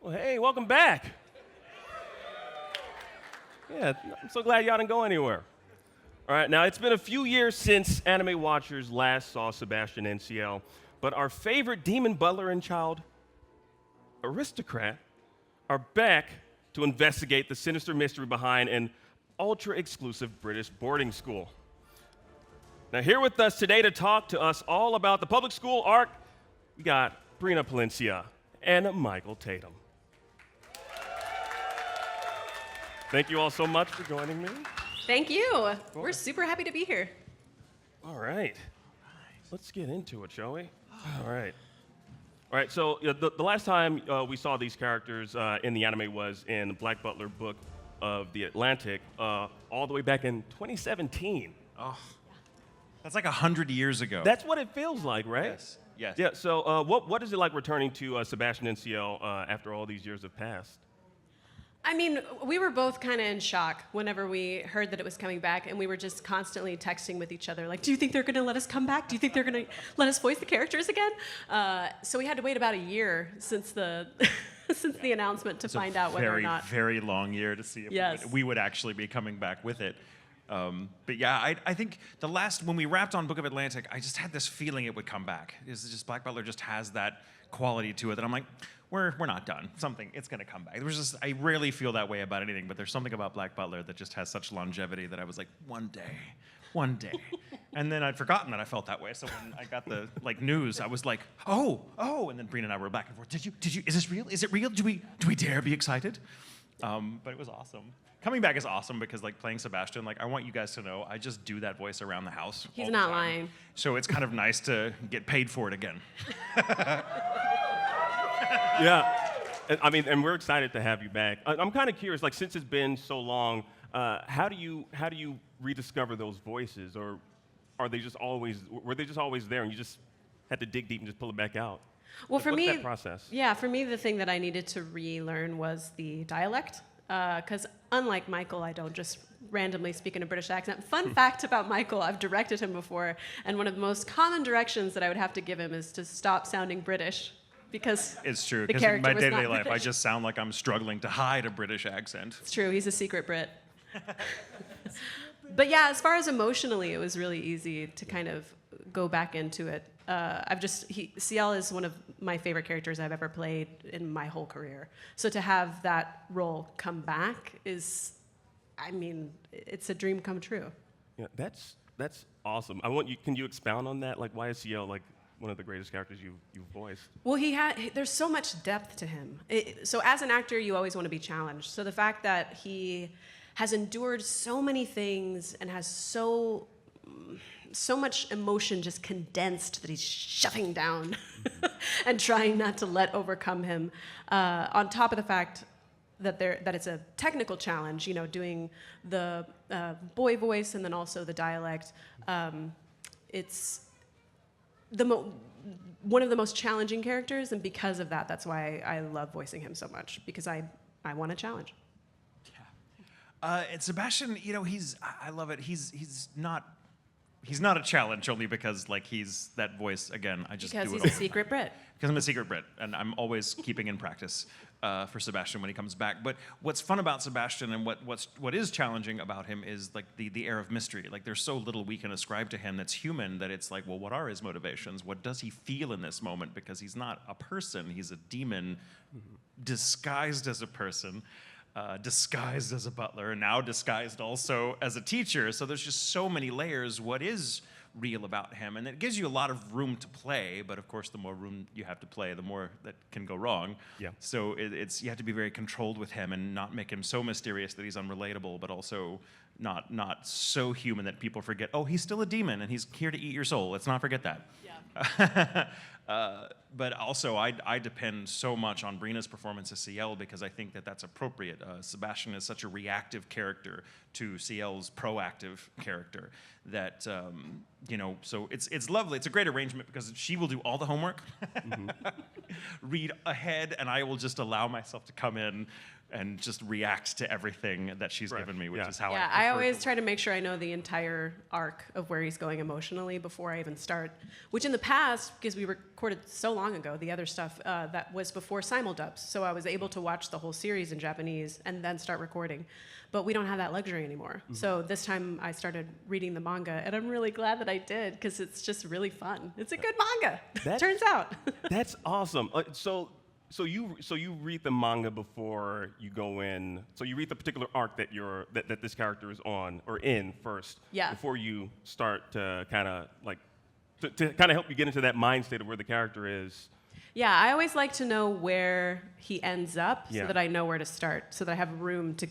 Well, hey, welcome back. Yeah, I'm so glad y'all didn't go anywhere. All right, now it's been a few years since anime watchers last saw Sebastian and Ciel, but our favorite demon butler and child, aristocrat, are back to investigate the sinister mystery behind an ultra-exclusive British boarding school. Now, here with us today to talk to us all about the public school arc, we got Brina Palencia and Michael Tatum. Thank you all so much for joining me. Thank you. We're super happy to be here. All right. Let's get into it, shall we? All right. All right, so the last time we saw these characters in the anime was in the Black Butler book of the Atlantic, all the way back in 2017. Oh, that's like 100 years ago. That's what it feels like, right? Yes. Yes. Yeah, so what is it like returning to Sebastian and Ciel after all these years have passed? I mean, we were both kind of in shock whenever we heard that it was coming back, and we were just constantly texting with each other, like, do you think they're going to let us come back? Do you think they're going to let us voice the characters again? So we had to wait about a year since the since the announcement to find out whether or not. Very long year to see if we would actually be coming back with it. But yeah, I think when we wrapped on Book of Atlantic, I just had this feeling it would come back. It's just Black Butler just has that quality to it that I'm like, we're not done. It's gonna come back. I rarely feel that way about anything, but there's something about Black Butler that just has such longevity that I was like, one day. And then I'd forgotten that I felt that way. So when I got the news, I was like, oh, and then Brina and I were back and forth. Did you, is this real? Is it real? Do we dare be excited? But it was awesome. Coming back is awesome because playing Sebastian, I want you guys to know I just do that voice around the house. He's not lying. So it's kind of nice to get paid for it again. Yeah, and we're excited to have you back. I'm kind of curious, since it's been so long, how do you rediscover those voices, or were they just always there, and you just had to dig deep and just pull it back out? Well, for me, what's that process? Yeah, for me, the thing that I needed to relearn was the dialect, because unlike Michael, I don't just randomly speak in a British accent. Fun fact about Michael, I've directed him before, and one of the most common directions that I would have to give him is to stop sounding British. Because it's true. Because in my day-to-day life, I just sound like I'm struggling to hide a British accent. It's true. He's a secret Brit. But yeah, as far as emotionally, it was really easy to kind of go back into it. Ciel is one of my favorite characters I've ever played in my whole career. So to have that role come back it's a dream come true. Yeah, that's awesome. Can you expound on that? Why is Ciel one of the greatest characters you've voiced? Well, there's so much depth to him. So as an actor, you always want to be challenged. So the fact that he has endured so many things and has so much emotion just condensed that he's shoving down and trying not to let overcome him, on top of the fact that it's a technical challenge, doing the boy voice and then also the dialect. It's one of the most challenging characters, and because of that, that's why I love voicing him so much, because I want a challenge. Yeah. And Sebastian, I love it. He's not a challenge only because he's that voice again. Because he's a secret Brit. Because I'm a secret Brit, and I'm always keeping in practice for Sebastian when he comes back. But what's fun about Sebastian and what is challenging about him is the air of mystery. There's so little we can ascribe to him that's human that it's well, what are his motivations? What does he feel in this moment? Because he's not a person; he's a demon disguised as a person. Disguised as a butler, and now disguised also as a teacher. So there's just so many layers. What is real about him? And it gives you a lot of room to play, but of course the more room you have to play, the more that can go wrong. Yeah. So you have to be very controlled with him and not make him so mysterious that he's unrelatable, but also not so human that people forget, oh, he's still a demon and he's here to eat your soul. Let's not forget that. Yeah. But also, I depend so much on Brina's performance as Ciel because I think that's appropriate. Sebastian is such a reactive character to Ciel's proactive character that, so it's lovely. It's a great arrangement because she will do all the homework, read ahead, and I will just allow myself to come in and just react to everything that she's given me, which is how I always try to make sure I know the entire arc of where he's going emotionally before I even start, which in the past, because we recorded so long ago, the other stuff, that was before simuldubs, so I was able to watch the whole series in Japanese and then start recording. But we don't have that luxury anymore. So this time I started reading the manga, and I'm really glad that I did, because it's just really fun. It's a good manga, turns out. That's awesome. So you read the manga before you go in. So you read the particular arc that that this character is on or in first. Yeah. Before you start to kind of like to kind of help you get into that mind state of where the character is. Yeah, I always like to know where he ends up so that I know where to start, so that I have room to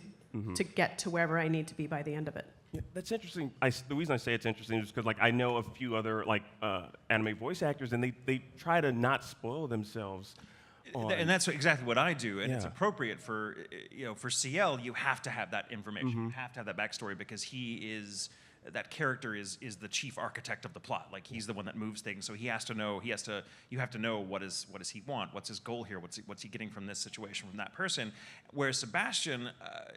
get to wherever I need to be by the end of it. Yeah, that's interesting. The reason I say it's interesting is because like I know a few other like anime voice actors, and they try to not spoil themselves. And that's exactly what I do, and it's appropriate for for Ciel. You have to have that information. You have to have that backstory, because that character is the chief architect of the plot. Like, he's the one that moves things, so he has to know. You have to know what does he want? What's his goal here? What's he getting from this situation, from that person? Whereas Sebastian,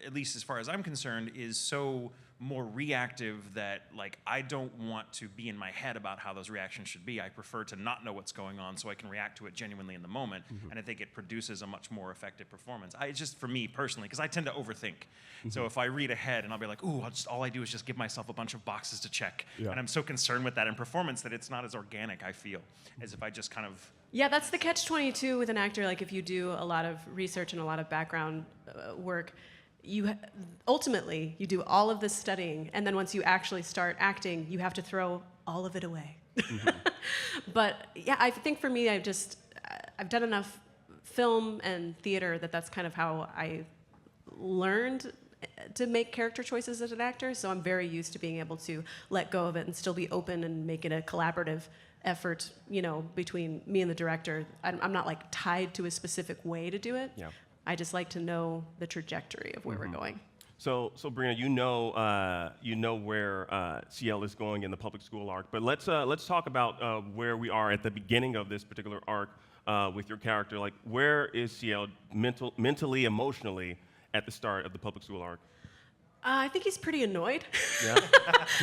at least as far as I'm concerned, is so more reactive that like I don't want to be in my head about how those reactions should be. I prefer to not know what's going on so I can react to it genuinely in the moment, and I think it produces a much more effective performance. It's just for me personally, because I tend to overthink. So if I read ahead and I'll be like, ooh, all I do is just give myself a bunch of boxes to check, and I'm so concerned with that in performance that it's not as organic, I feel, as if I just kind of... Yeah, that's the catch-22 with an actor. Like, if you do a lot of research and a lot of background work, ultimately, you do all of this studying, and then once you actually start acting, you have to throw all of it away. But yeah, I think for me, I've done enough film and theater that's kind of how I learned to make character choices as an actor, so I'm very used to being able to let go of it and still be open and make it a collaborative effort, between me and the director. I'm not like tied to a specific way to do it. Yeah. I just like to know the trajectory of where we're going. So Brina, you know where Ciel is going in the public school arc, but let's talk about where we are at the beginning of this particular arc with your character. Like, where is Ciel mentally, emotionally at the start of the public school arc? I think he's pretty annoyed. Yeah.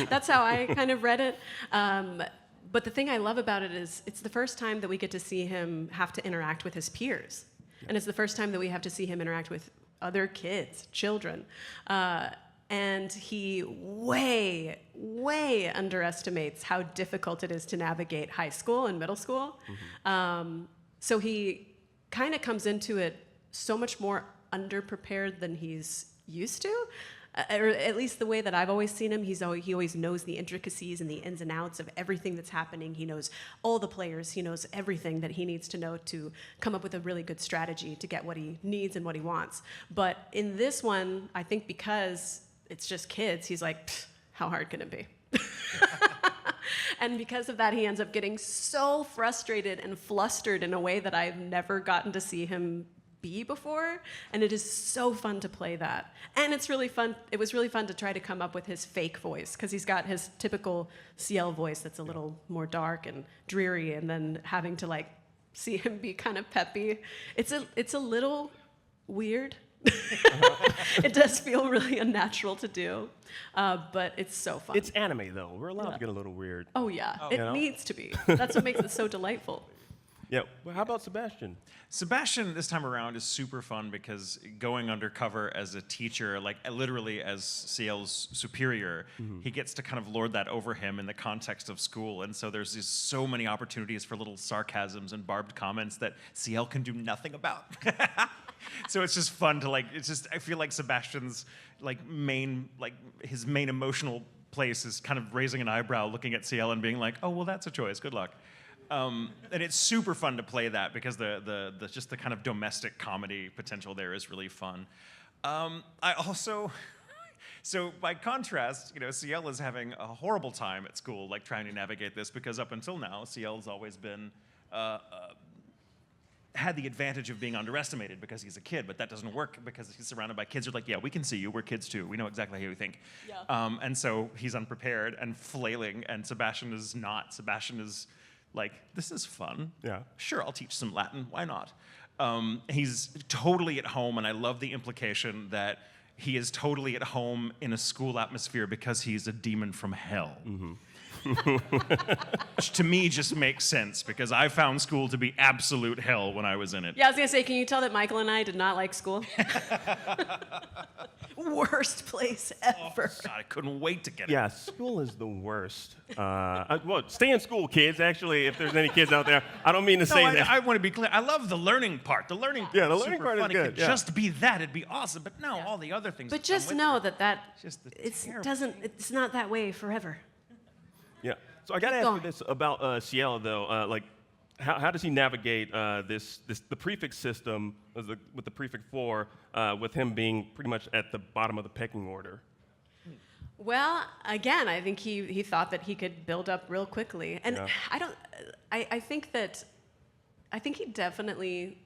That's how I kind of read it. But the thing I love about it is it's the first time that we get to see him have to interact with his peers. And it's the first time that we have to see him interact with other kids, children. And he way, way underestimates how difficult it is to navigate high school and middle school. So he kind of comes into it so much more underprepared than he's used to. Or at least the way that I've always seen him, he always knows the intricacies and the ins and outs of everything that's happening. He knows all the players. He knows everything that he needs to know to come up with a really good strategy to get what he needs and what he wants. But in this one, I think because it's just kids, he's like, how hard can it be? And because of that, he ends up getting so frustrated and flustered in a way that I've never gotten to see him be before, and it is so fun to play that. And it's really fun. It was really fun to try to come up with his fake voice, because he's got his typical Ciel voice that's a little more dark and dreary, and then having to like see him be kind of peppy. It's a little weird. It does feel really unnatural to do, but it's so fun. It's anime though. We're allowed to get a little weird. Oh yeah, it needs to be. That's what makes it so delightful. Yeah. Well, how about Sebastian? Sebastian this time around is super fun because going undercover as a teacher, like literally as Ciel's superior, he gets to kind of lord that over him in the context of school. And so there's just so many opportunities for little sarcasms and barbed comments that Ciel can do nothing about. So it's just fun to I feel like Sebastian's his main emotional place is kind of raising an eyebrow, looking at Ciel and being like, oh, well, that's a choice. Good luck. And it's super fun to play that because the just the kind of domestic comedy potential there is really fun. So by contrast, Ciel is having a horrible time at school, like trying to navigate this, because up until now, Ciel's always been had the advantage of being underestimated because he's a kid, but that doesn't work because he's surrounded by kids who are like, yeah, we can see you, we're kids too, we know exactly how you think. Yeah. And so he's unprepared and flailing, and Sebastian is not. Sebastian is like, this is fun. Yeah. Sure, I'll teach some Latin. Why not? He's totally at home, and I love the implication that he is totally at home in a school atmosphere because he's a demon from hell. Which to me just makes sense because I found school to be absolute hell when I was in it. Yeah, I was gonna say, can you tell that Michael and I did not like school? Worst place ever. God, I couldn't wait to get Yeah, school is the worst. Well, stay in school, kids. Actually, if there's any kids out there, I don't mean to say that. I want to be clear. I love the learning part. The learning Yeah, the is learning super part is fun. It good, could yeah. just be that. It'd be awesome. But no, all the other things. But that come just with know it. it's not that way forever. Yeah. So I got to ask you this about Ciel, though. How does he navigate the prefix system with the prefix 4, with him being pretty much at the bottom of the pecking order? Well, again, I think he thought that he could build up real quickly, and Yeah. I think he definitely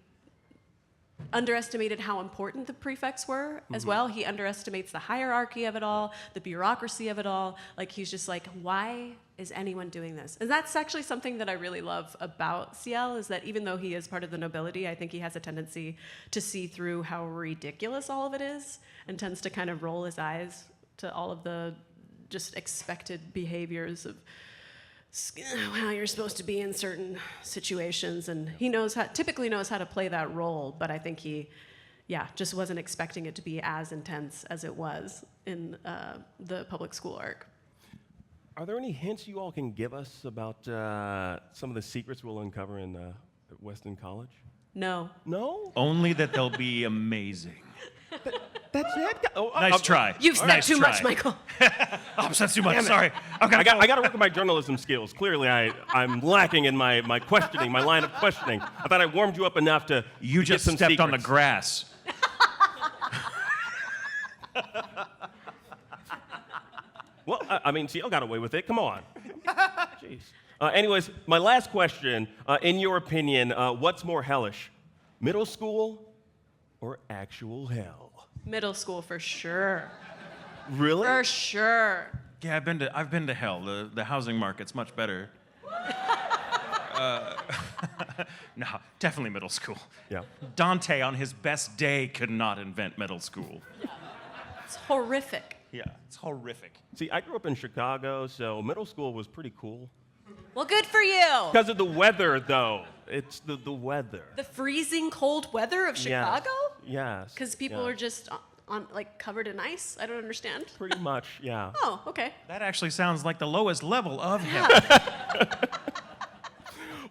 underestimated how important the prefects were as well. He underestimates the hierarchy of it all, the bureaucracy of it all. Like, he's just like, why is anyone doing this? And that's actually something that I really love about Ciel, is that even though he is part of the nobility, I think he has a tendency to see through how ridiculous all of it is and tends to kind of roll his eyes to all of the just expected behaviors of how you're supposed to be in certain situations, and he typically knows how to play that role, but I think he just wasn't expecting it to be as intense as it was in the public school arc. Are there any hints you all can give us about some of the secrets we'll uncover in Weston College? No. No? Only that they'll be amazing. That's it? Oh, Nice try. You've said Nice too try. much, Michael. I've said too much. Damn it. Sorry. I got to work on my journalism skills. Clearly, I'm lacking in my questioning, my line of questioning. I thought I warmed you up enough to You get just some stepped on the secrets. grass. Well, I mean, Ciel got away with it. Come on. Jeez. Anyways, my last question. In your opinion, what's more hellish, middle school or actual hell? Middle school for sure. Really? For sure. Yeah, I've been to hell. The housing market's much better. No, definitely middle school. Yeah. Dante, on his best day, could not invent middle school. It's horrific. Yeah, it's horrific. See, I grew up in Chicago, so middle school was pretty cool. Well, good for you. Because of the weather, though. It's the weather. The freezing cold weather of Chicago? Yes. Because people are just on like covered in ice? I don't understand. Pretty much, yeah. Oh, okay. That actually sounds like the lowest level of hell.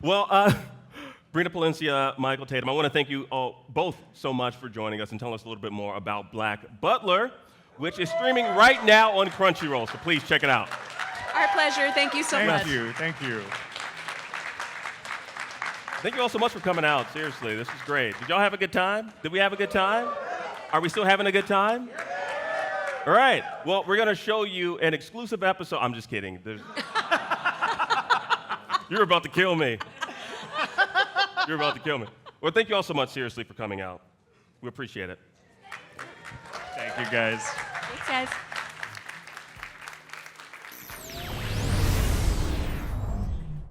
Well, Brina Palencia, Michael Tatum, I want to thank you all both so much for joining us and telling us a little bit more about Black Butler, which is streaming right now on Crunchyroll, so please check it out. Our pleasure. Thank you so much. Thank you. Thank you all so much for coming out. Seriously, this is great. Did y'all have a good time? Did we have a good time? Are we still having a good time? All right. Well, we're going to show you an exclusive episode. I'm just kidding. You're about to kill me. You're about to kill me. Well, thank you all so much, seriously, for coming out. We appreciate it. Thank you, guys. Thanks, guys.